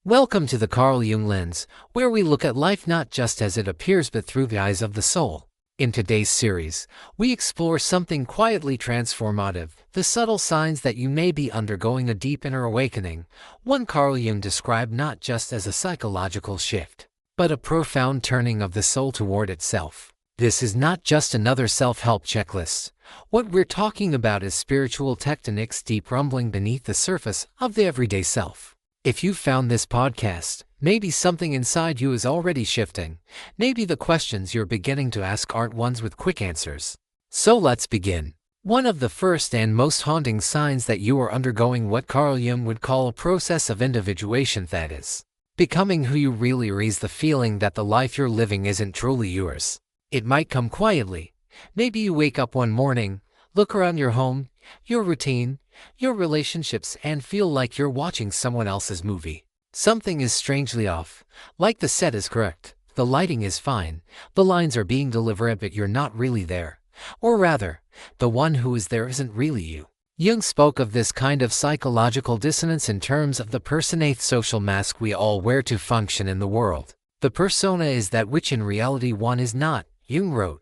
Welcome to the Carl Jung lens, where we look at life not just as it appears but through the eyes of the soul. In today's series, we explore something quietly transformative, the subtle signs that you may be undergoing a deep inner awakening, one Carl Jung described not just as a psychological shift, but a profound turning of the soul toward itself. This is not just another self-help checklist. What we're talking about is spiritual tectonics deep rumbling beneath the surface of the everyday self. If you've found this podcast, maybe something inside you is already shifting. Maybe the questions you're beginning to ask aren't ones with quick answers. So let's begin. One of the first and most haunting signs that you are undergoing what Carl Jung would call a process of individuation, that is, becoming who you really are, is the feeling that the life you're living isn't truly yours. It might come quietly. Maybe you wake up one morning, look around your home, your routine, your relationships, and feel like you're watching someone else's movie. Something is strangely off. Like the set is correct, the lighting is fine, the lines are being delivered, but you're not really there. Or rather, the one who is there isn't really you. Jung spoke of this kind of psychological dissonance in terms of the personate social mask we all wear to function in the world. The persona is that which in reality one is not, Jung wrote,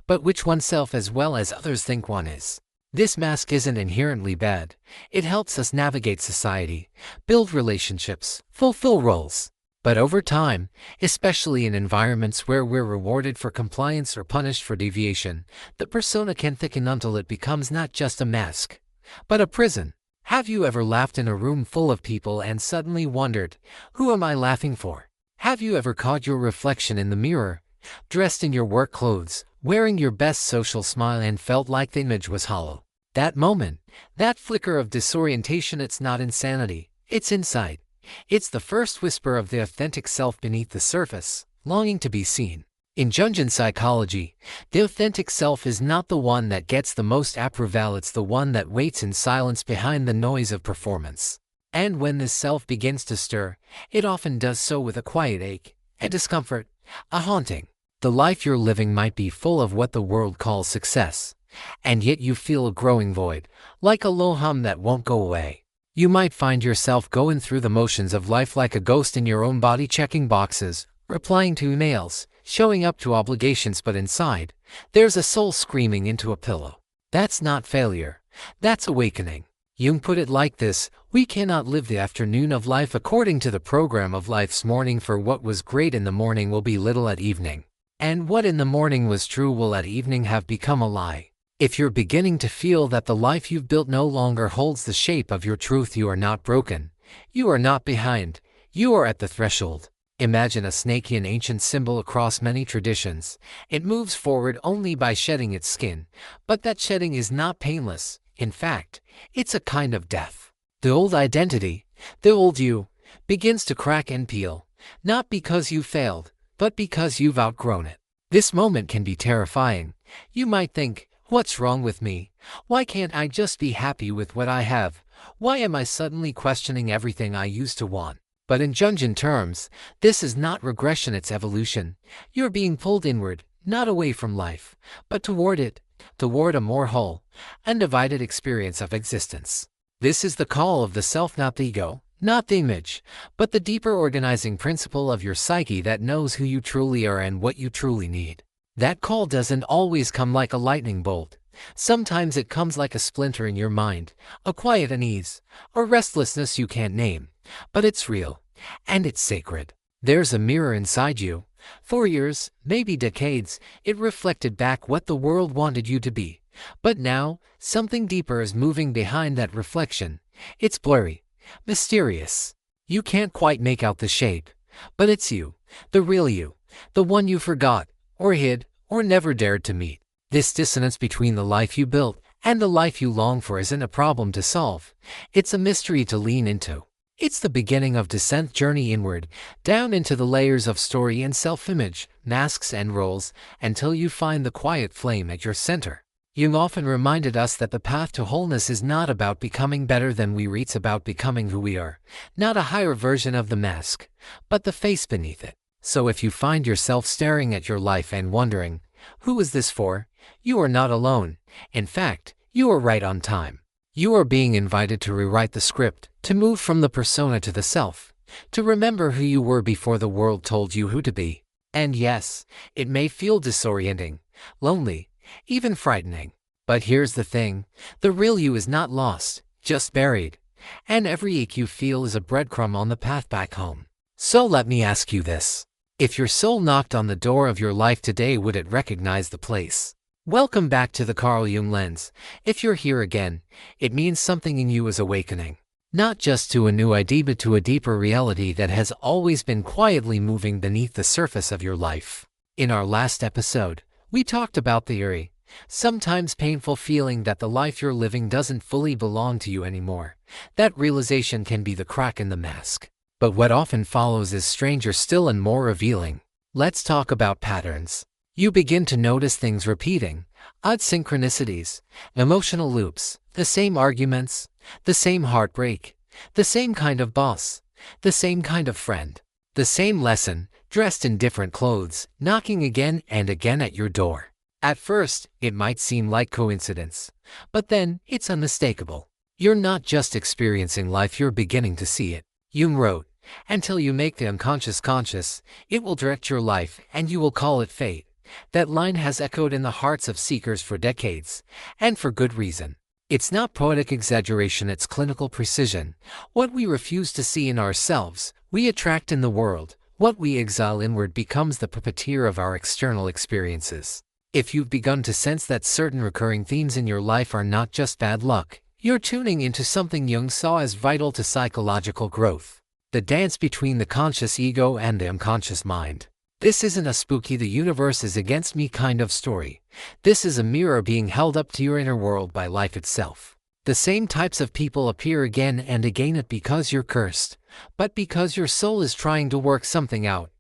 but which oneself as well as others think one is. This mask isn't inherently bad. It helps us navigate society, build relationships, fulfill roles. But over time, especially in environments where we're rewarded for compliance or punished for deviation, the persona can thicken until it becomes not just a mask, but a prison. Have you ever laughed in a room full of people and suddenly wondered, who am I laughing for? Have you ever caught your reflection in the mirror, dressed in your work clothes, wearing your best social smile, and felt like the image was hollow? That moment, that flicker of disorientation, it's not insanity, it's insight. It's the first whisper of the authentic self beneath the surface, longing to be seen. In Jungian psychology, the authentic self is not the one that gets the most approval, it's the one that waits in silence behind the noise of performance. And when this self begins to stir, it often does so with a quiet ache, a discomfort, a haunting. The life you're living might be full of what the world calls success, and yet you feel a growing void, like a low hum that won't go away. You might find yourself going through the motions of life like a ghost in your own body, checking boxes, replying to emails, showing up to obligations, but inside, there's a soul screaming into a pillow. That's not failure, that's awakening. Jung put it like this: we cannot live the afternoon of life according to the program of life's morning, for what was great in the morning will be little at evening. And what in the morning was true will at evening have become a lie. If you're beginning to feel that the life you've built no longer holds the shape of your truth, you are not broken. You are not behind. You are at the threshold. Imagine a snake, an ancient symbol across many traditions. It moves forward only by shedding its skin. But that shedding is not painless. In fact, it's a kind of death. The old identity, the old you, begins to crack and peel, not because you failed, but because you've outgrown it. This moment can be terrifying. You might think, what's wrong with me? Why can't I just be happy with what I have? Why am I suddenly questioning everything I used to want? But in Jungian terms, this is not regression, it's evolution. You're being pulled inward, not away from life, but toward it, toward a more whole, undivided experience of existence. This is the call of the self, not the ego, not the image, but the deeper organizing principle of your psyche that knows who you truly are and what you truly need. That call doesn't always come like a lightning bolt. Sometimes it comes like a splinter in your mind, a quiet unease, a restlessness you can't name. But it's real, and it's sacred. There's a mirror inside you. For years, maybe decades, it reflected back what the world wanted you to be. But now, something deeper is moving behind that reflection. It's blurry, mysterious. You can't quite make out the shape, but it's you, the real you, the one you forgot, or hid, or never dared to meet. This dissonance between the life you built and the life you long for isn't a problem to solve. It's a mystery to lean into. It's the beginning of descent, journey inward, down into the layers of story and self-image, masks and roles, until you find the quiet flame at your center. Jung often reminded us that the path to wholeness is not about becoming better than we are, it's about becoming who we are, not a higher version of the mask, but the face beneath it. So if you find yourself staring at your life and wondering, who is this for? You are not alone. In fact, you are right on time. You are being invited to rewrite the script, to move from the persona to the self, to remember who you were before the world told you who to be. And yes, it may feel disorienting, lonely, even frightening. But here's the thing, the real you is not lost, just buried. And every ache you feel is a breadcrumb on the path back home. So let me ask you this. If your soul knocked on the door of your life today, would it recognize the place? Welcome back to the Carl Jung lens. If you're here again, it means something in you is awakening. Not just to a new idea, but to a deeper reality that has always been quietly moving beneath the surface of your life. In our last episode, we talked about the eerie, sometimes painful feeling that the life you're living doesn't fully belong to you anymore. That realization can be the crack in the mask. But what often follows is stranger still and more revealing. Let's talk about patterns. You begin to notice things repeating, odd synchronicities, emotional loops, the same arguments, the same heartbreak, the same kind of boss, the same kind of friend, the same lesson, dressed in different clothes, knocking again and again at your door. At first, it might seem like coincidence, but then it's unmistakable. You're not just experiencing life, you're beginning to see it. Jung wrote, "Until you make the unconscious conscious, it will direct your life, and you will call it fate." That line has echoed in the hearts of seekers for decades, and for good reason. It's not poetic exaggeration, it's clinical precision. What we refuse to see in ourselves, we attract in the world. What we exile inward becomes the puppeteer of our external experiences. If you've begun to sense that certain recurring themes in your life are not just bad luck, you're tuning into something Jung saw as vital to psychological growth. The dance between the conscious ego and the unconscious mind. This isn't a spooky "the universe is against me" kind of story. This is a mirror being held up to your inner world by life itself. The same types of people appear again and again, not because you're cursed, but because your soul is trying to work something out.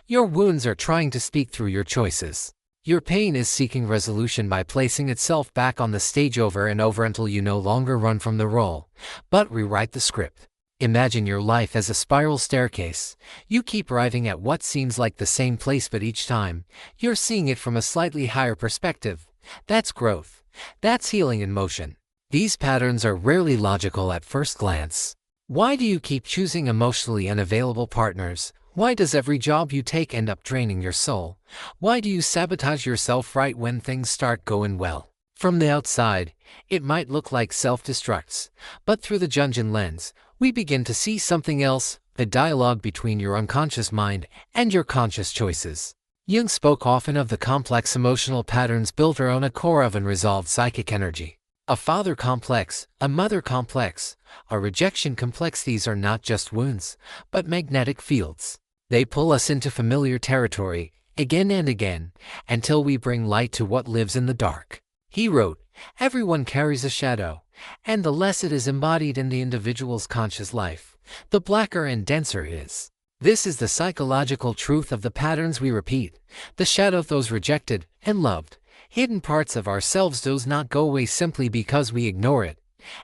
Your wounds are trying to speak through your choices. Your pain is seeking resolution by placing itself back on the stage over and over until you no longer run from the role, but rewrite the script. Imagine your life as a spiral staircase. You keep arriving at what seems like the same place, but each time, you're seeing it from a slightly higher perspective. That's growth. That's healing in motion. These patterns are rarely logical at first glance. Why do you keep choosing emotionally unavailable partners? Why does every job you take end up draining your soul? Why do you sabotage yourself right when things start going well? From the outside, it might look like self-destructs, but through the Jungian lens, we begin to see something else, the dialogue between your unconscious mind and your conscious choices. Jung spoke often of the complex emotional patterns built around a core of unresolved psychic energy. A father complex, a mother complex, a rejection complex. These are not just wounds, but magnetic fields. They pull us into familiar territory, again and again, until we bring light to what lives in the dark. He wrote, "Everyone carries a shadow, and the less it is embodied in the individual's conscious life, the blacker and denser it is." This is the psychological truth of the patterns we repeat. The shadow of those rejected and loved, hidden parts of ourselves does not go away simply because we ignore it.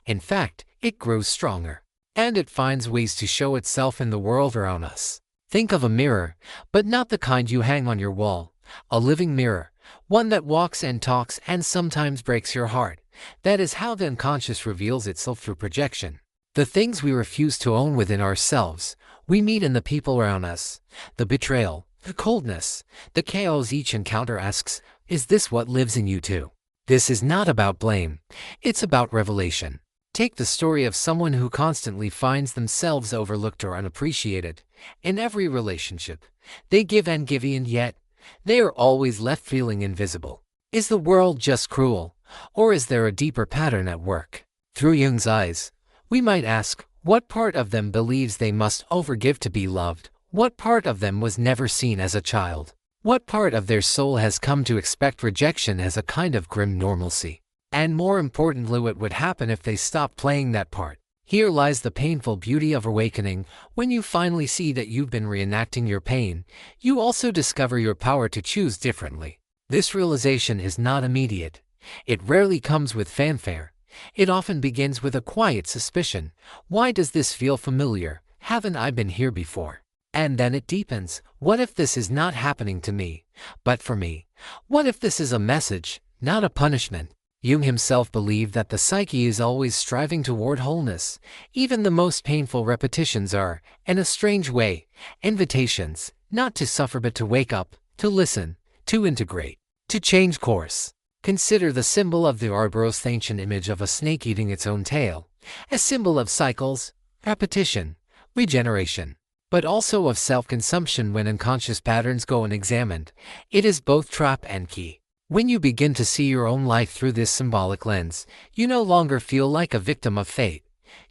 In fact, it grows stronger, and it finds ways to show itself in the world around us. Think of a mirror, but not the kind you hang on your wall. A living mirror, one that walks and talks and sometimes breaks your heart. That is how the unconscious reveals itself through projection. The things we refuse to own within ourselves, we meet in the people around us. The betrayal, the coldness, the chaos. Each encounter asks, is this what lives in you too? This is not about blame. It's about revelation. Take the story of someone who constantly finds themselves overlooked or unappreciated. In every relationship, they give and give, and yet they are always left feeling invisible. Is the world just cruel, or is there a deeper pattern at work? Through Jung's eyes, we might ask, what part of them believes they must overgive to be loved? What part of them was never seen as a child? What part of their soul has come to expect rejection as a kind of grim normalcy? And more importantly, what would happen if they stopped playing that part? Here lies the painful beauty of awakening. When you finally see that you've been reenacting your pain, you also discover your power to choose differently. This realization is not immediate. It rarely comes with fanfare. It often begins with a quiet suspicion. Why does this feel familiar? Haven't I been here before? And then it deepens. What if this is not happening to me, but for me? What if this is a message, not a punishment? Jung himself believed that the psyche is always striving toward wholeness. Even the most painful repetitions are, in a strange way, invitations, not to suffer but to wake up, to listen, to integrate, to change course. Consider the symbol of the Ouroboros, ancient image of a snake eating its own tail, a symbol of cycles, repetition, regeneration, but also of self-consumption. When unconscious patterns go unexamined, it is both trap and key. When you begin to see your own life through this symbolic lens, you no longer feel like a victim of fate.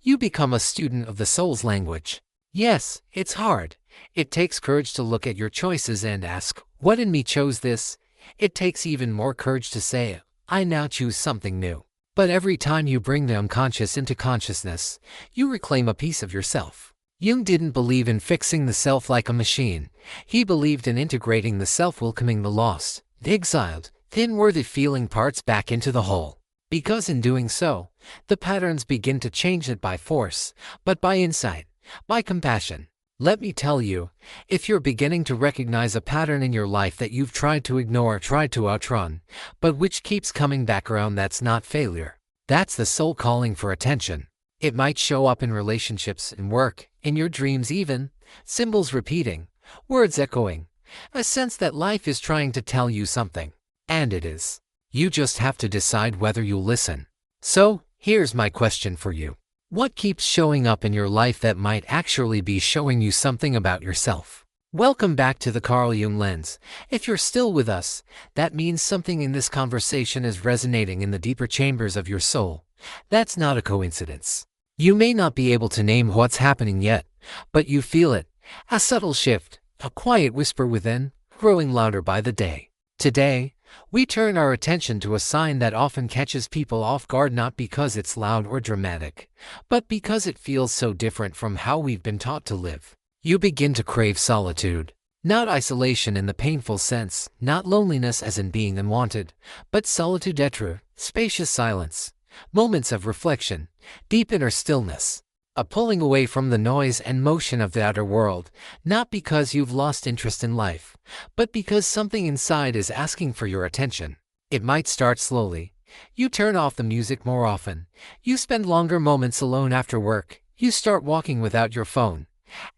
You become a student of the soul's language. Yes, it's hard. It takes courage to look at your choices and ask, what in me chose this? It takes even more courage to say, I now choose something new. But every time you bring the unconscious into consciousness, you reclaim a piece of yourself. Jung didn't believe in fixing the self like a machine. He believed in integrating the self, welcoming the lost, the exiled, the unworthy feeling parts back into the whole. Because in doing so, the patterns begin to change not by force, but by insight, by compassion. Let me tell you, if you're beginning to recognize a pattern in your life that you've tried to ignore, tried to outrun, but which keeps coming back around, that's not failure. That's the soul calling for attention. It might show up in relationships, in work, in your dreams even, symbols repeating, words echoing, a sense that life is trying to tell you something. And it is. You just have to decide whether you'll listen. So, here's my question for you. What keeps showing up in your life that might actually be showing you something about yourself? Welcome back to the Carl Jung lens. If you're still with us, that means something in this conversation is resonating in the deeper chambers of your soul. That's not a coincidence. You may not be able to name what's happening yet, but you feel it. A subtle shift, a quiet whisper within, growing louder by the day. Today, we turn our attention to a sign that often catches people off guard, not because it's loud or dramatic, but because it feels so different from how we've been taught to live. You begin to crave solitude. Not isolation in the painful sense, not loneliness as in being unwanted, but solitude d'être, spacious silence, moments of reflection, deep inner stillness. A pulling away from the noise and motion of the outer world, not because you've lost interest in life, but because something inside is asking for your attention. It might start slowly. You turn off the music more often. You spend longer moments alone after work. You start walking without your phone.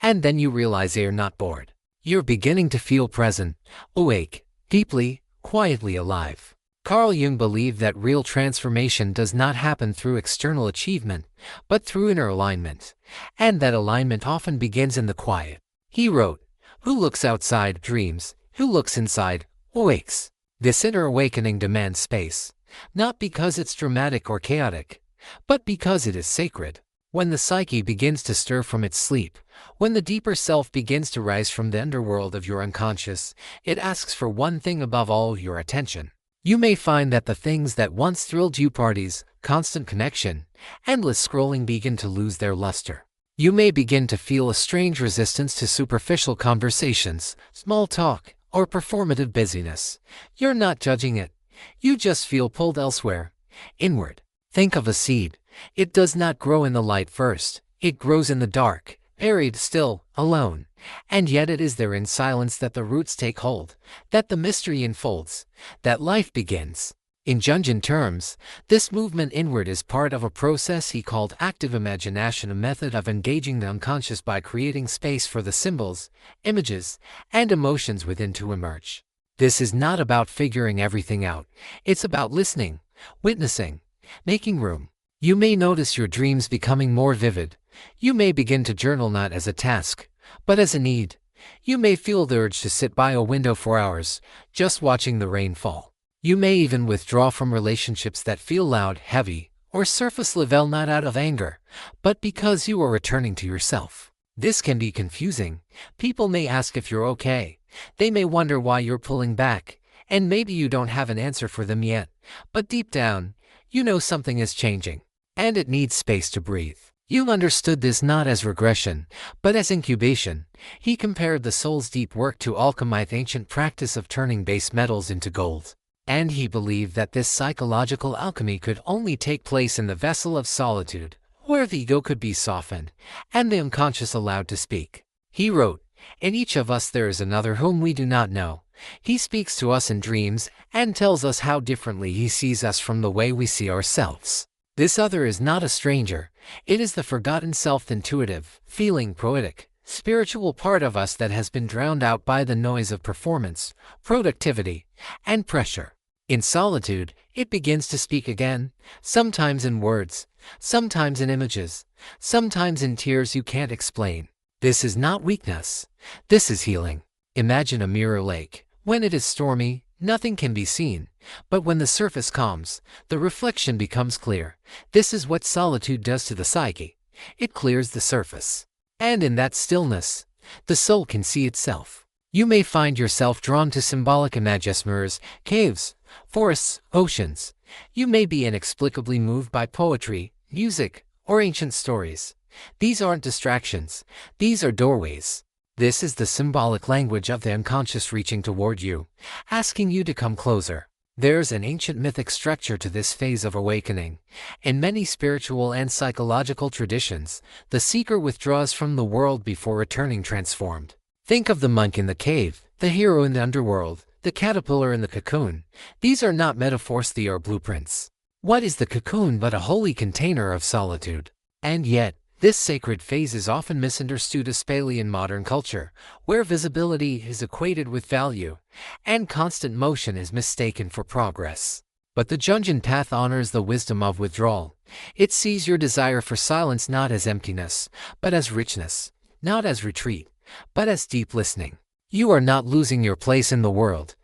And then you realize you're not bored. You're beginning to feel present, awake, deeply, quietly alive. Carl Jung believed that real transformation does not happen through external achievement, but through inner alignment, and that alignment often begins in the quiet. He wrote, "Who looks outside dreams, who looks inside awakes." This inner awakening demands space, not because it's dramatic or chaotic, but because it is sacred. When the psyche begins to stir from its sleep, when the deeper self begins to rise from the underworld of your unconscious, it asks for one thing above all: your attention. You may find that the things that once thrilled you, parties, constant connection, endless scrolling, begin to lose their luster. You may begin to feel a strange resistance to superficial conversations, small talk, or performative busyness. You're not judging it. You just feel pulled elsewhere, inward. Think of a seed. It does not grow in the light first. It grows in the dark, buried, still, alone. And yet it is there in silence that the roots take hold, that the mystery unfolds, that life begins. In Jungian terms, this movement inward is part of a process he called active imagination, a method of engaging the unconscious by creating space for the symbols, images, and emotions within to emerge. This is not about figuring everything out. It's about listening, witnessing, making room. You may notice your dreams becoming more vivid. You may begin to journal not as a task, but as a need. You may feel the urge to sit by a window for hours, just watching the rain fall. You may even withdraw from relationships that feel loud, heavy, or surface level, not out of anger, but because you are returning to yourself. This can be confusing. People may ask if you're okay. They may wonder why you're pulling back, and maybe you don't have an answer for them yet. But deep down, you know something is changing, and it needs space to breathe. Jung understood this not as regression, but as incubation. He compared the soul's deep work to alchemy, the ancient practice of turning base metals into gold. And he believed that this psychological alchemy could only take place in the vessel of solitude, where the ego could be softened, and the unconscious allowed to speak. He wrote, "In each of us there is another whom we do not know, He speaks to us in dreams and tells us how differently he sees us from the way we see ourselves. This other is not a stranger. It is the forgotten self-intuitive, feeling poetic, spiritual part of us that has been drowned out by the noise of performance, productivity, and pressure. In solitude, it begins to speak again, sometimes in words, sometimes in images, sometimes in tears you can't explain. This is not weakness. This is healing. Imagine a mirror lake. When it is stormy, nothing can be seen, but when the surface calms, the reflection becomes clear. This is what solitude does to the psyche. It clears the surface. And in that stillness, the soul can see itself. You may find yourself drawn to symbolic images, mirrors, caves, forests, oceans. You may be inexplicably moved by poetry, music, or ancient stories. These aren't distractions. These are doorways. This is the symbolic language of the unconscious reaching toward you, asking you to come closer. There's an ancient mythic structure to this phase of awakening. In many spiritual and psychological traditions, the seeker withdraws from the world before returning transformed. Think of the monk in the cave, the hero in the underworld, the caterpillar in the cocoon. These are not metaphors, they are blueprints. What is the cocoon but a holy container of solitude? And yet, this sacred phase is often misunderstood, especially in modern culture, where visibility is equated with value, and constant motion is mistaken for progress. But the Jungian path honors the wisdom of withdrawal. It sees your desire for silence not as emptiness, but as richness, not as retreat, but as deep listening. You are not losing your place in the world.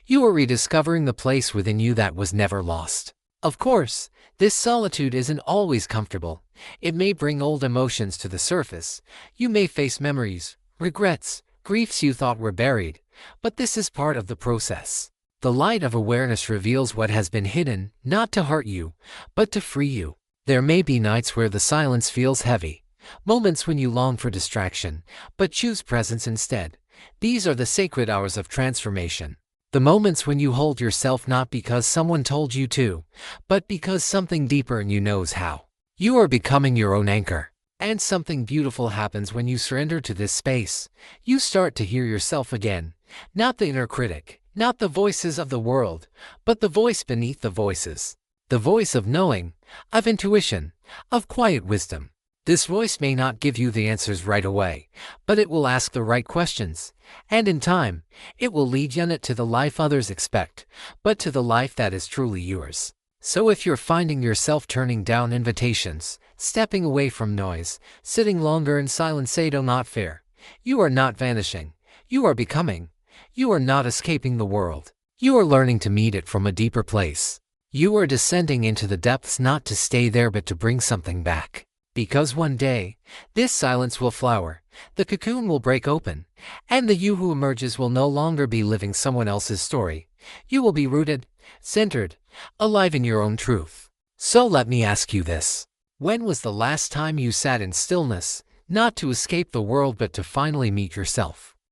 You are rediscovering the place within you that was never lost. Of course, this solitude isn't always comfortable. It may bring old emotions to the surface. You may face memories, regrets, griefs you thought were buried. But this is part of the process. The light of awareness reveals what has been hidden, not to hurt you, but to free you. There may be nights where the silence feels heavy, moments when you long for distraction, but choose presence instead. These are the sacred hours of transformation. The moments when you hold yourself not because someone told you to, but because something deeper in you knows how. You are becoming your own anchor. And something beautiful happens when you surrender to this space. You start to hear yourself again. Not the inner critic, not the voices of the world, but the voice beneath the voices. The voice of knowing, of intuition, of quiet wisdom. This voice may not give you the answers right away, but it will ask the right questions. And in time, it will lead you not to the life others expect, but to the life that is truly yours. So if you're finding yourself turning down invitations, stepping away from noise, sitting longer in silence, say do not fear. You are not vanishing. You are becoming. You are not escaping the world. You are learning to meet it from a deeper place. You are descending into the depths not to stay there but to bring something back. Because one day, this silence will flower, the cocoon will break open, and the you who emerges will no longer be living someone else's story. You will be rooted, centered, alive in your own truth. So let me ask you this. When was the last time you sat in stillness, not to escape the world but to finally meet yourself?